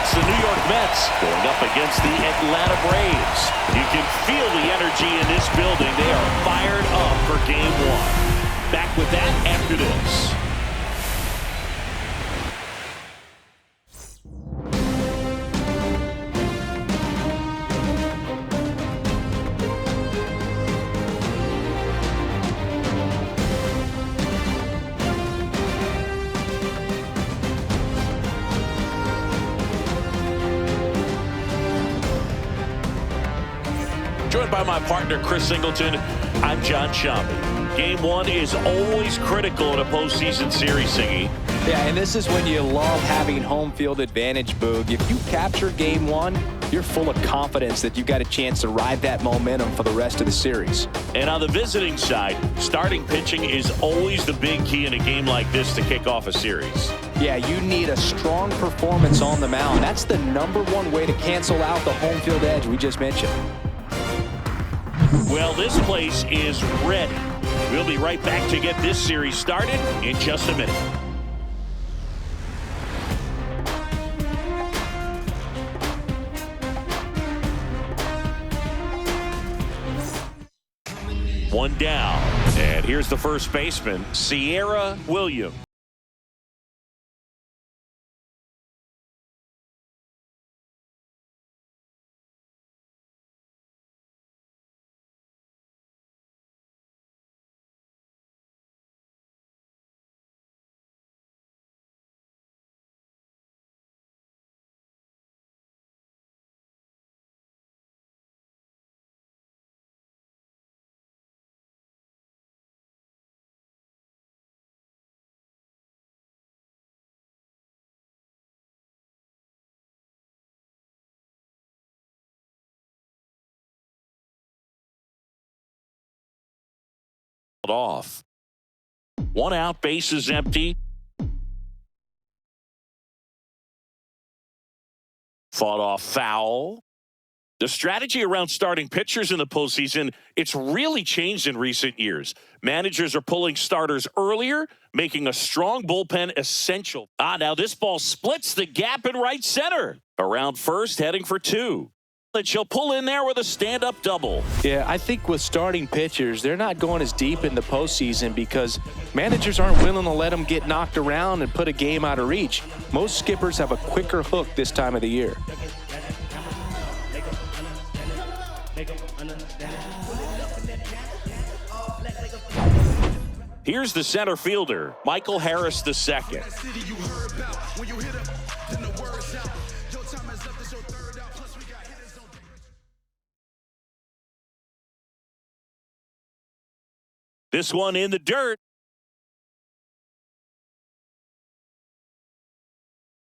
It's the New York Mets going up against the Atlanta Braves. You can feel the energy in this building. They are fired up for Game 1. Back with that after this. Joined by my partner, Chris Singleton, I'm John Shambi. Game 1 is always critical in a postseason series, Siggy. Yeah, and this is when you love having home field advantage, Boog. If you capture Game 1, you're full of confidence that you've got a chance to ride that momentum for the rest of the series. And on the visiting side, starting pitching is always the big key in a game like this to kick off a series. Yeah, you need a strong performance on the mound. That's the #1 way to cancel out the home field edge we just mentioned. Well, this place is ready. We'll be right back to get this series started in just a minute. One down, and here's the first baseman, Sierra Williams. Off. 1 out, base is empty. Fought off foul. The strategy around starting pitchers in the postseason, it's really changed in recent years. Managers are pulling starters earlier, making a strong bullpen essential. Now this ball splits the gap in right center. Around first, heading for 2. And she'll pull in there with a stand-up double. Yeah, I think with starting pitchers, they're not going as deep in the postseason because managers aren't willing to let them get knocked around and put a game out of reach. Most skippers have a quicker hook this time of the year. Here's the center fielder, Michael Harris II. This one in the dirt.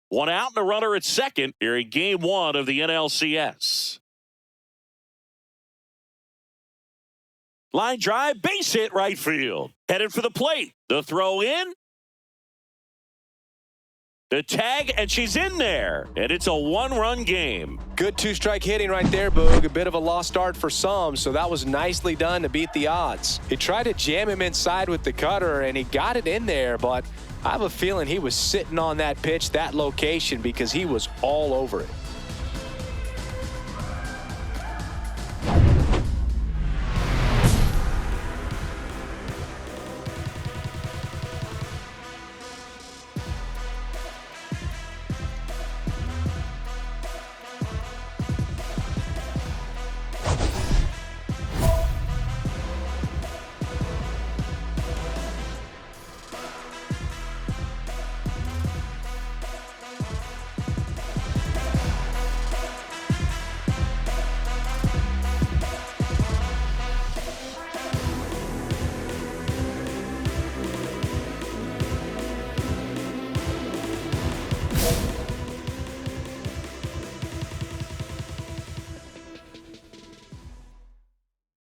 1 out and a runner at second here in Game 1 of the NLCS. Line drive, base hit right field. Headed for the plate. The throw in. The tag, and she's in there. And it's a 1-run game. Good 2-strike hitting right there, Boog. A bit of a lost start for some, so that was nicely done to beat the odds. He tried to jam him inside with the cutter, and he got it in there, but I have a feeling he was sitting on that pitch, that location, because he was all over it.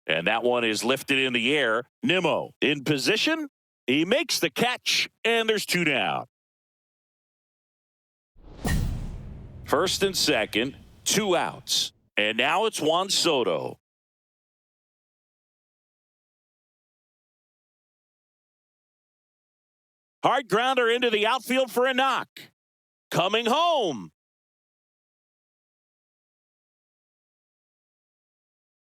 And that one is lifted in the air. Nimmo in position. He makes the catch, and there's 2 down. First and second, 2 outs. And now it's Juan Soto. Hard grounder into the outfield for a knock. Coming home.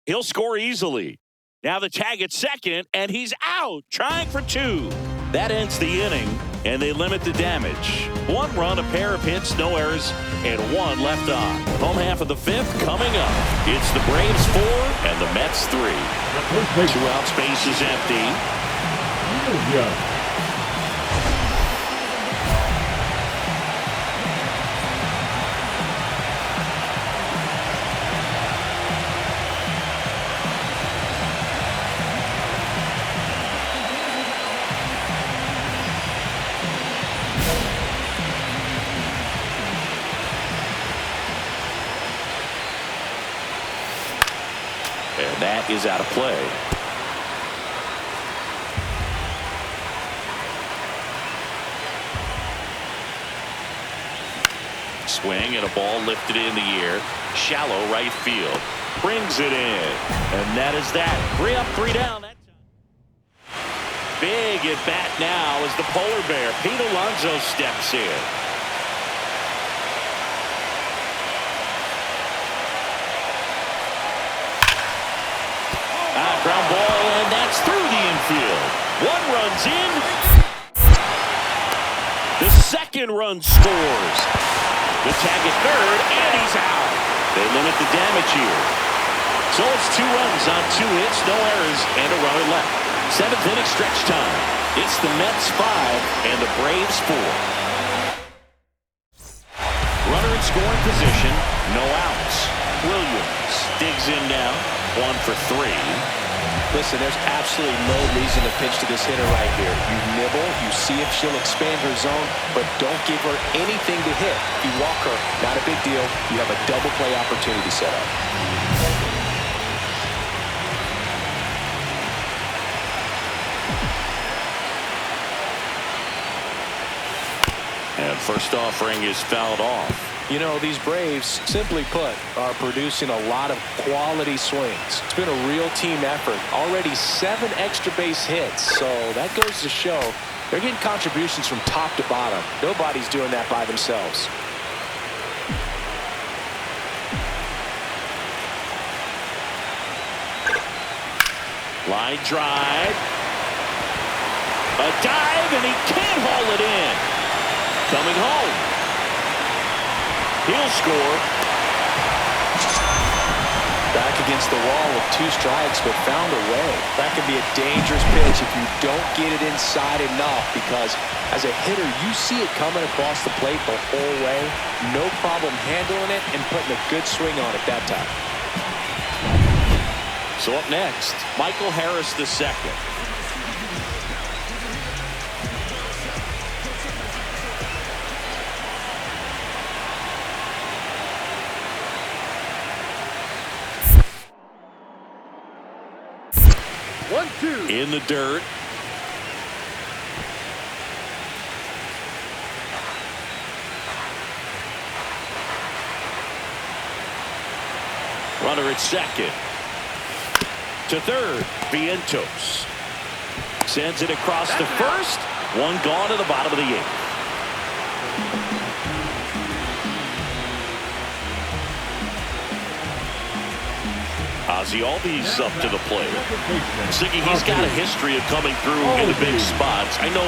He'll score easily. Now the tag at second, and he's out, trying for 2. That ends the inning, and they limit the damage. 1 run, a pair of hits, no errors, and 1 left on. Home half of the 5th coming up. It's the Braves 4 and the Mets 3. 2 outs, base is empty. And that is out of play. Swing and a ball lifted in the air. Shallow right field. Brings it in. And that is that. 3 up, 3 down. Big at bat now as the polar bear, Pete Alonso, steps in. Ground ball, and that's through the infield. 1 run's in. The second run scores. The tag at third, and he's out. They limit the damage here. So it's 2 runs on 2 hits, no errors, and a runner left. 7th inning stretch time. It's the Mets 5 and the Braves 4. Runner in scoring position, no outs. Williams digs in now, 1 for 3. Listen, there's absolutely no reason to pitch to this hitter right here. You nibble, you see if she'll expand her zone, but don't give her anything to hit. If you walk her, not a big deal. You have a double play opportunity set up. And first offering is fouled off. You know, these Braves, simply put, are producing a lot of quality swings. It's been a real team effort. Already 7 extra base hits. So that goes to show they're getting contributions from top to bottom. Nobody's doing that by themselves. Line drive. A dive, and he can't haul it in. Coming home. He'll score. Back against the wall with 2 strikes, but found a way. That can be a dangerous pitch if you don't get it inside enough, because as a hitter, you see it coming across the plate the whole way. No problem handling it and putting a good swing on it that time. So up next, Michael Harris II. In the dirt. Runner at second. To third, Vientos. Sends it across to first. 1 gone to the bottom of the 8th. Ozzie Albies up to the plate. Siggy, he's got a history of coming through in the big spots. I know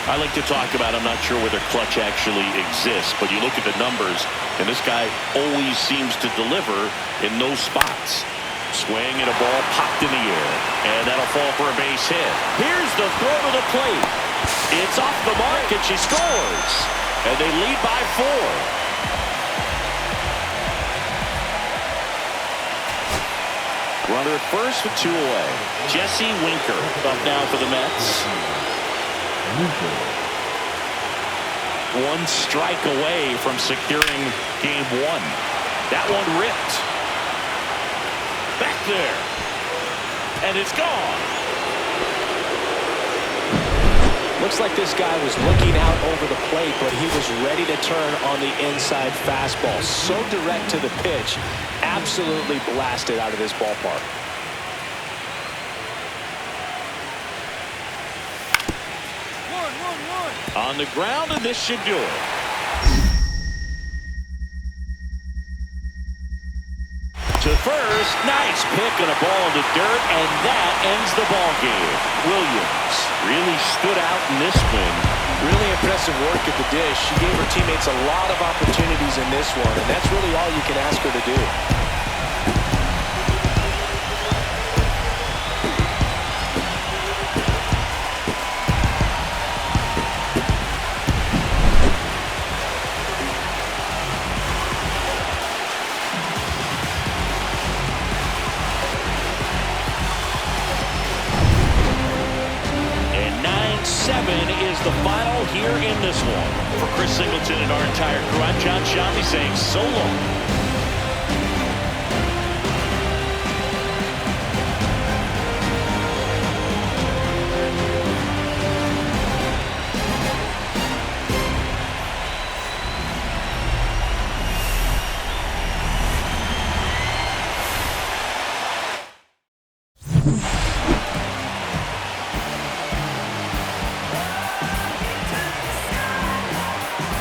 I like to talk about, I'm not sure whether clutch actually exists, but you look at the numbers, and this guy always seems to deliver in those spots. Swing and a ball popped in the air, and that'll fall for a base hit. Here's the throw to the plate. It's off the mark, and she scores. And they lead by 4. Runner at first with 2 away. Jesse Winker up now for the Mets. 1 strike away from securing game 1. That one ripped. Back there. And it's gone. Looks like this guy was looking out over the plate, but he was ready to turn on the inside fastball. So direct to the pitch. Absolutely blasted out of this ballpark. On the ground, and this should do it. To first, nice nice pick and a ball in the dirt, and that ends the ball game. Williams really stood out in this one. Really impressive work at the dish. She gave her teammates a lot of opportunities in this one, and that's really all you can ask her to do. Is the final here in this one. For Chris Singleton and our entire crew, I'm John Shamley saying so long.